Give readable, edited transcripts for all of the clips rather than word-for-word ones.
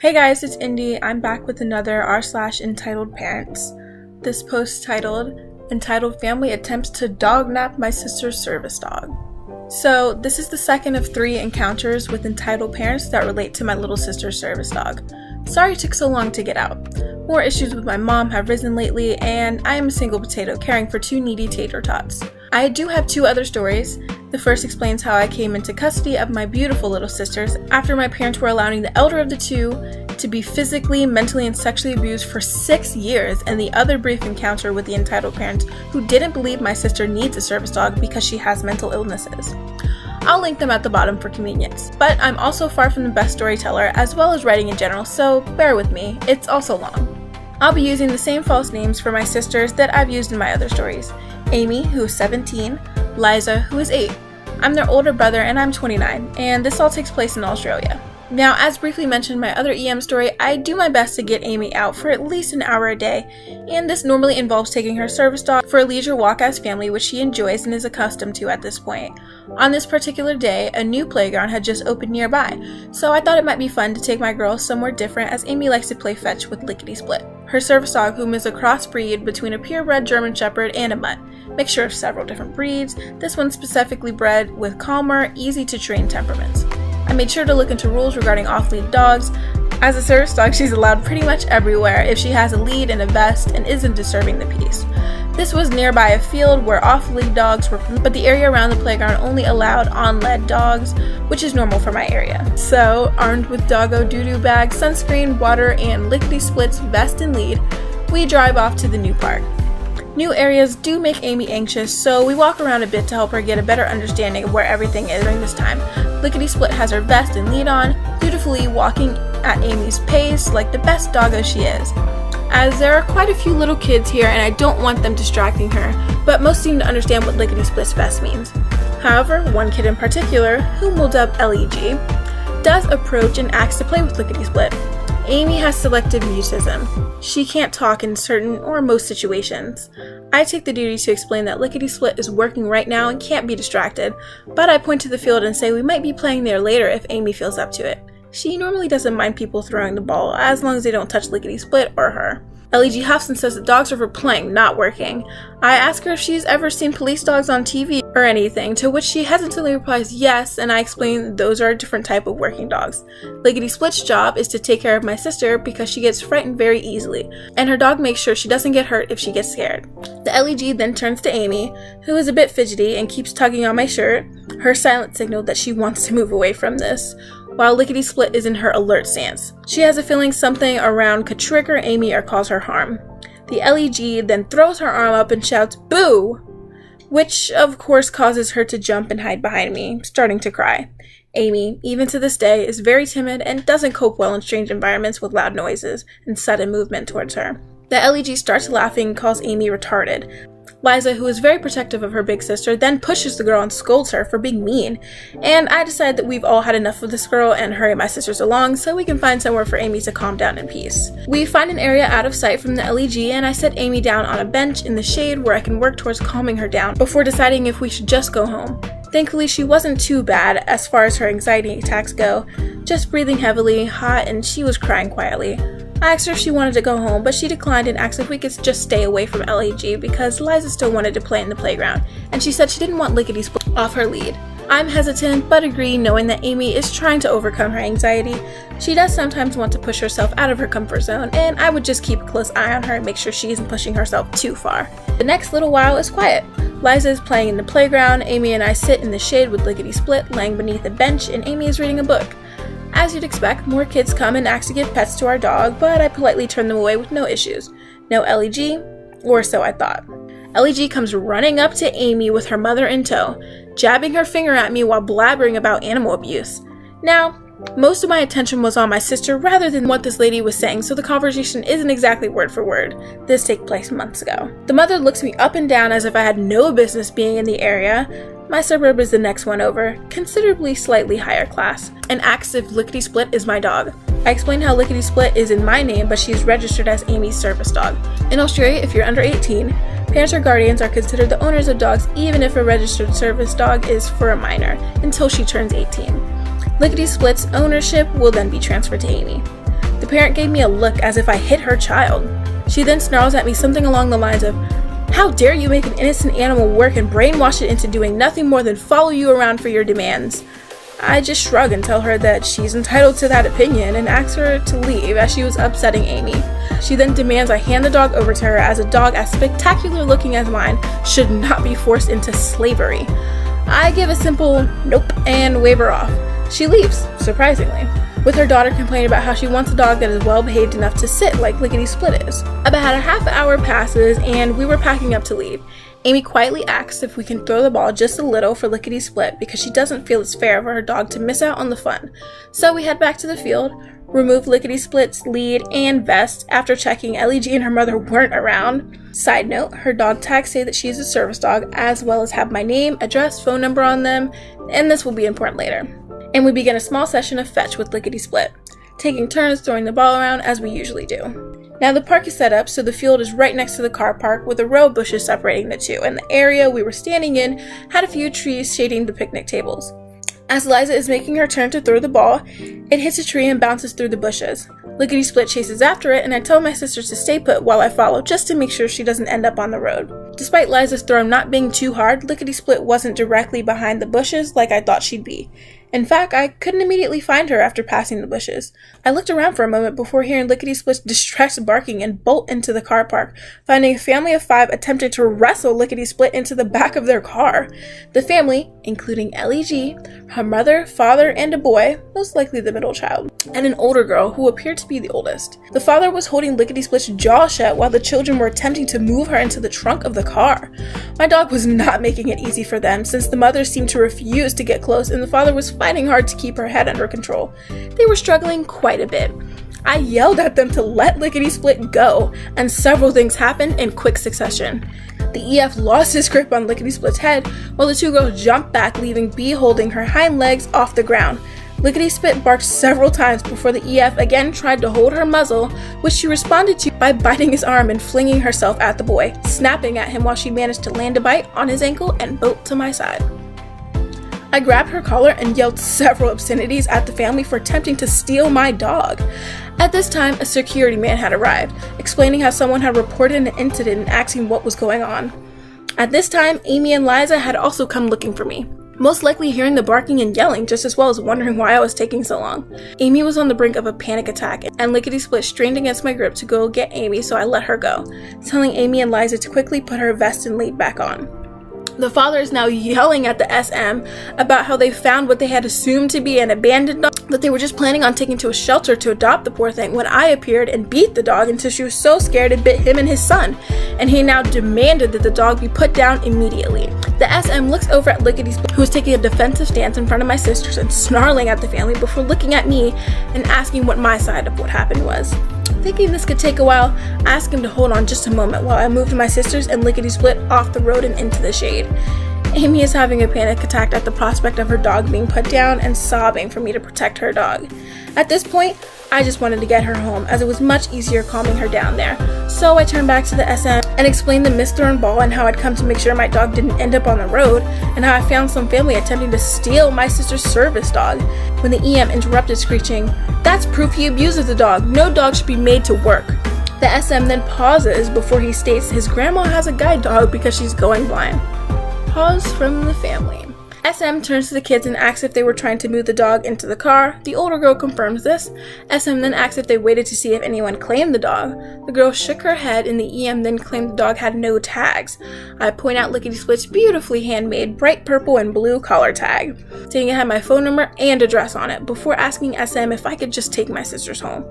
Hey guys, it's Indy. I'm back with another r/EntitledParents. This post titled, Entitled Family Attempts to Dog Nap My Sister's Service Dog. So this is the second of 3 encounters with entitled parents that relate to my little sister's service dog. Sorry it took so long to get out. More issues with my mom have risen lately, and I am a single potato caring for 2 needy tater tots. I do have 2 other stories. The first explains how I came into custody of my beautiful little sisters after my parents were allowing the elder of the 2 to be physically, mentally, and sexually abused for 6 years, and the other brief encounter with the entitled parents who didn't believe my sister needs a service dog because she has mental illnesses. I'll link them at the bottom for convenience, but I'm also far from the best storyteller as well as writing in general, so bear with me, it's also long. I'll be using the same false names for my sisters that I've used in my other stories. Amy, who is 17, Liza, who is 8. I'm their older brother and I'm 29, and this all takes place in Australia. Now, as briefly mentioned in my other EM story, I do my best to get Amy out for at least an hour a day, and this normally involves taking her service dog for a leisure walk as family, which she enjoys and is accustomed to at this point. On this particular day, a new playground had just opened nearby, so I thought it might be fun to take my girls somewhere different as Amy likes to play fetch with Lickety Split, her service dog, whom is a crossbreed between a purebred German Shepherd and a mutt. Mixture of several different breeds, this one specifically bred with calmer, easy to train temperaments. I made sure to look into rules regarding off-lead dogs. As a service dog, she's allowed pretty much everywhere if she has a lead and a vest and isn't disturbing the peace. This was nearby a field where off-lead dogs were, but the area around the playground only allowed on-lead dogs, which is normal for my area. So, armed with doggo doo-doo bag, sunscreen, water, and Lickety Split's vest and lead, we drive off to the new park. New areas do make Amy anxious, so we walk around a bit to help her get a better understanding of where everything is during this time. Lickety Split has her vest and lead on, dutifully walking at Amy's pace like the best doggo she is. As there are quite a few little kids here and I don't want them distracting her, but most seem to understand what Lickety Split's vest means. However, one kid in particular, whom we'll dub LEG, does approach and asks to play with Lickety Split. Amy has selective mutism. She can't talk in certain or most situations. I take the duty to explain that Lickety Split is working right now and can't be distracted, but I point to the field and say we might be playing there later if Amy feels up to it. She normally doesn't mind people throwing the ball as long as they don't touch Lickety Split or her. LEG huffs and says that dogs are for playing, not working. I ask her if she's ever seen police dogs on TV or anything, to which she hesitantly replies yes, and I explain those are a different type of working dogs. Lickety Split's job is to take care of my sister because she gets frightened very easily, and her dog makes sure she doesn't get hurt if she gets scared. The LEG then turns to Amy, who is a bit fidgety and keeps tugging on my shirt, her silent signal that she wants to move away from this, while Lickety Split is in her alert stance. She has a feeling something around could trigger Amy or cause her harm. The LEG then throws her arm up and shouts, "Boo!" which of course causes her to jump and hide behind me, starting to cry. Amy, even to this day, is very timid and doesn't cope well in strange environments with loud noises and sudden movement towards her. The LEG starts laughing and calls Amy retarded. Liza, who is very protective of her big sister, then pushes the girl and scolds her for being mean, and I decide that we've all had enough of this girl and hurry my sisters along so we can find somewhere for Amy to calm down in peace. We find an area out of sight from the LEG and I set Amy down on a bench in the shade where I can work towards calming her down before deciding if we should just go home. Thankfully, she wasn't too bad as far as her anxiety attacks go, just breathing heavily, hot, and she was crying quietly. I asked her if she wanted to go home, but she declined and asked if we could just stay away from LEG because Liza still wanted to play in the playground, and she said she didn't want Lickety Split off her lead. I'm hesitant, but agree knowing that Amy is trying to overcome her anxiety. She does sometimes want to push herself out of her comfort zone, and I would just keep a close eye on her and make sure she isn't pushing herself too far. The next little while is quiet. Liza is playing in the playground, Amy and I sit in the shade with Lickety Split laying beneath a bench, and Amy is reading a book. As you'd expect, more kids come and ask to give pets to our dog, but I politely turn them away with no issues. No LEG, or so I thought. LEG comes running up to Amy with her mother in tow, jabbing her finger at me while blabbering about animal abuse. Now, most of my attention was on my sister rather than what this lady was saying, so the conversation isn't exactly word for word. This took place months ago. The mother looks me up and down as if I had no business being in the area. My suburb is the next one over, considerably slightly higher class, and asks if Lickety Split is my dog. I explain how Lickety Split is in my name, but she is registered as Amy's service dog. In Australia, if you're under 18, parents or guardians are considered the owners of dogs even if a registered service dog is for a minor, until she turns 18. Lickety Split's ownership will then be transferred to Amy. parent gave me a look as if I hit her child. She then snarls at me something along the lines of, "How dare you make an innocent animal work and brainwash it into doing nothing more than follow you around for your demands?" I just shrug and tell her that she's entitled to that opinion and ask her to leave as she was upsetting Amy. She then demands I hand the dog over to her as a dog as spectacular looking as mine should not be forced into slavery. I give a simple nope and wave her off. She leaves, surprisingly, with her daughter complaining about how she wants a dog that is well behaved enough to sit like Lickety Split is. About a half hour passes and we were packing up to leave. Amy quietly asks if we can throw the ball just a little for Lickety Split because she doesn't feel it's fair for her dog to miss out on the fun. So we head back to the field, remove Lickety Split's lead and vest after checking LEG and her mother weren't around. Side note, her dog tags say that she is a service dog as well as have my name, address, phone number on them, and this will be important later. And we begin a small session of fetch with Lickety Split, taking turns throwing the ball around as we usually do. Now the park is set up so the field is right next to the car park with a row of bushes separating the two, and the area we were standing in had a few trees shading the picnic tables. As Liza is making her turn to throw the ball, it hits a tree and bounces through the bushes. Lickety Split chases after it, and I tell my sisters to stay put while I follow just to make sure she doesn't end up on the road. Despite Liza's throw not being too hard, Lickety Split wasn't directly behind the bushes like I thought she'd be. In fact, I couldn't immediately find her after passing the bushes. I looked around for a moment before hearing Lickety Split's distressed barking and bolt into the car park, finding a family of 5 attempted to wrestle Lickety Split into the back of their car. The family, including LEG, her mother, father, and a boy, most likely the middle child, and an older girl who appeared to be the oldest. The father was holding Lickety Split's jaw shut while the children were attempting to move her into the trunk of the car. My dog was not making it easy for them since the mother seemed to refuse to get close and the father was fighting hard to keep her head under control. They were struggling quite a bit. I yelled at them to let Lickety Split go, and several things happened in quick succession. The EF lost his grip on Lickety Split's head, while the two girls jumped back, leaving B holding her hind legs off the ground. Lickety Split barked several times before the EF again tried to hold her muzzle, which she responded to by biting his arm and flinging herself at the boy, snapping at him while she managed to land a bite on his ankle and bolt to my side. I grabbed her collar and yelled several obscenities at the family for attempting to steal my dog. At this time, a security man had arrived, explaining how someone had reported an incident and asking what was going on. At this time, Amy and Liza had also come looking for me, most likely hearing the barking and yelling just as well as wondering why I was taking so long. Amy was on the brink of a panic attack, and Lickety Split strained against my grip to go get Amy, so I let her go, telling Amy and Liza to quickly put her vest and lead back on. The father is now yelling at the SM about how they found what they had assumed to be an abandoned dog that they were just planning on taking to a shelter to adopt the poor thing when I appeared and beat the dog until she was so scared it bit him and his son, and he now demanded that the dog be put down immediately. The SM looks over at Lickety Split, who is taking a defensive stance in front of my sisters and snarling at the family before looking at me and asking what my side of what happened was. Thinking this could take a while, I asked him to hold on just a moment while I moved my sisters and Lickety Split off the road and into the shade. Amy is having a panic attack at the prospect of her dog being put down and sobbing for me to protect her dog. At this point, I just wanted to get her home as it was much easier calming her down there. So I turned back to the SM and explained the misthrown ball and how I'd come to make sure my dog didn't end up on the road and how I found some family attempting to steal my sister's service dog. When the EM interrupted screeching, "That's proof he abuses the dog. No dog should be made to work." The SM then pauses before he states his grandma has a guide dog because she's going blind. Pause from the family. SM turns to the kids and asks if they were trying to move the dog into the car. The older girl confirms this. SM then asks if they waited to see if anyone claimed the dog. The girl shook her head and the EM then claimed the dog had no tags. I point out Lickety Split's beautifully handmade bright purple and blue collar tag, saying it had my phone number and address on it, before asking SM if I could just take my sisters home.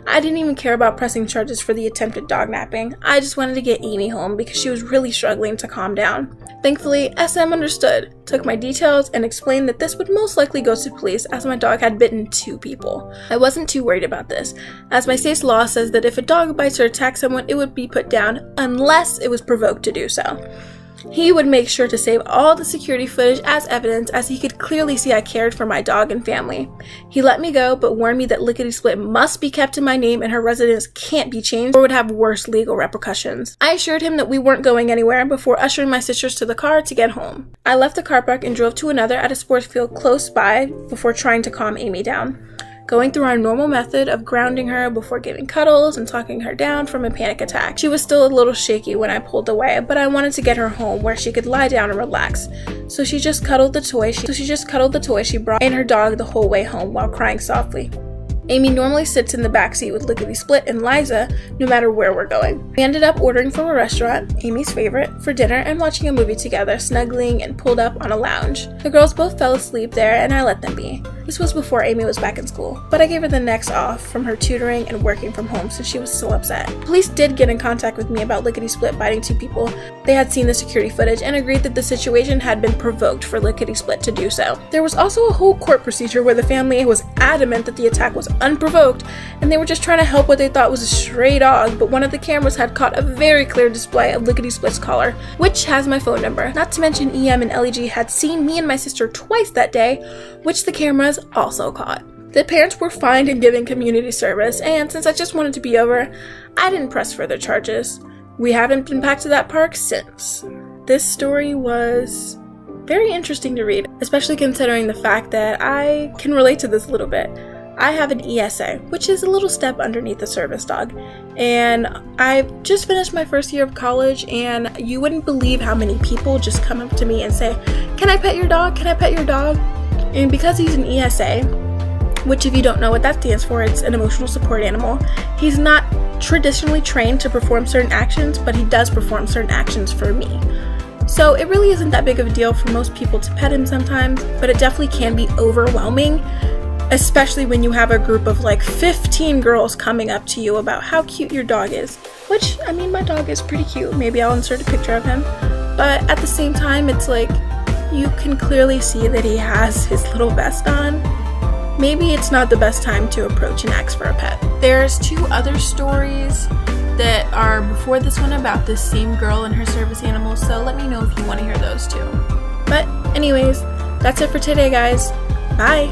I didn't even care about pressing charges for the attempted dog napping. I just wanted to get Amy home because she was really struggling to calm down. Thankfully, SM understood, took my details, and explained that this would most likely go to police as my dog had bitten 2 people. I wasn't too worried about this, as my state's law says that if a dog bites or attacks someone, it would be put down unless it was provoked to do so. He would make sure to save all the security footage as evidence, as he could clearly see I cared for my dog and family. He let me go, but warned me that Lickety Split must be kept in my name and her residence can't be changed or would have worse legal repercussions. I assured him that we weren't going anywhere before ushering my sisters to the car to get home. I left the car park and drove to another at a sports field close by before trying to calm Amy down. going through our normal method of grounding her before giving cuddles and talking her down from a panic attack. She was still a little shaky when I pulled away, but I wanted to get her home where she could lie down and relax. So she just cuddled the toy she brought and her dog the whole way home while crying softly. Amy normally sits in the backseat with Lickety Split and Liza no matter where we're going. We ended up ordering from a restaurant, Amy's favorite, for dinner and watching a movie together, snuggling and pulled up on a lounge. The girls both fell asleep there and I let them be. This was before Amy was back in school, but I gave her the next off from her tutoring and working from home since she was still upset. Police did get in contact with me about Lickety Split biting 2 people. They had seen the security footage and agreed that the situation had been provoked for Lickety Split to do so. There was also a whole court procedure where the family was adamant that the attack was unprovoked and they were just trying to help what they thought was a stray dog, but one of the cameras had caught a very clear display of Lickety Split's collar, which has my phone number. Not to mention EM and LEG had seen me and my sister twice that day, which the cameras also caught. The parents were fined and given community service, and since I just wanted to be over, I didn't press further charges. We haven't been back to that park since. This story was very interesting to read, especially considering the fact that I can relate to this a little bit. I have an ESA, which is a little step underneath a service dog, and I've just finished my first year of college, and you wouldn't believe how many people just come up to me and say, "Can I pet your dog? Can I pet your dog?" And because he's an ESA, which if you don't know what that stands for, it's an emotional support animal, he's not traditionally trained to perform certain actions, but he does perform certain actions for me. So it really isn't that big of a deal for most people to pet him sometimes, but it definitely can be overwhelming, especially when you have a group of like 15 girls coming up to you about how cute your dog is. Which, I mean, my dog is pretty cute. Maybe I'll insert a picture of him. But at the same time, it's like, you can clearly see that he has his little vest on. Maybe it's not the best time to approach and ask for a pet. There's 2 other stories that are before this one about this same girl and her service animals, so let me know if you want to hear those too. But anyways, that's it for today, guys. Bye!